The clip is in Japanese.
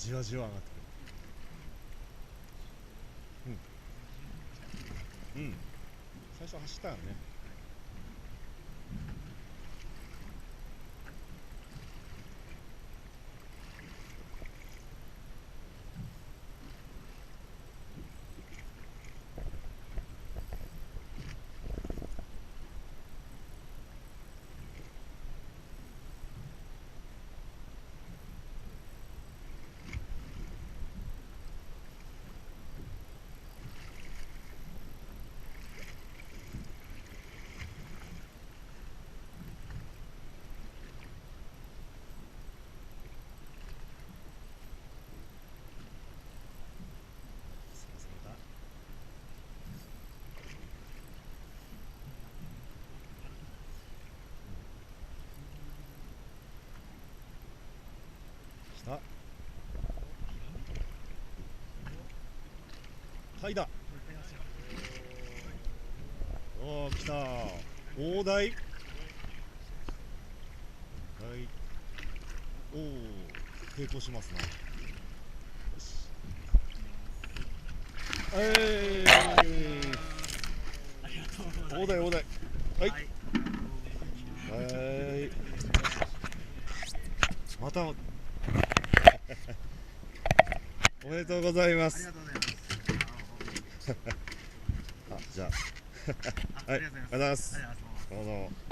じわじわ上がってくる。うん最初走ったよね。来た。はいだ。おお来た。大台。はい。おお抵抗しますな。よし。大台大台。はい。はい。また。おめでとうございます。あ、じゃあ。はい、ありがとうございます。どうぞ。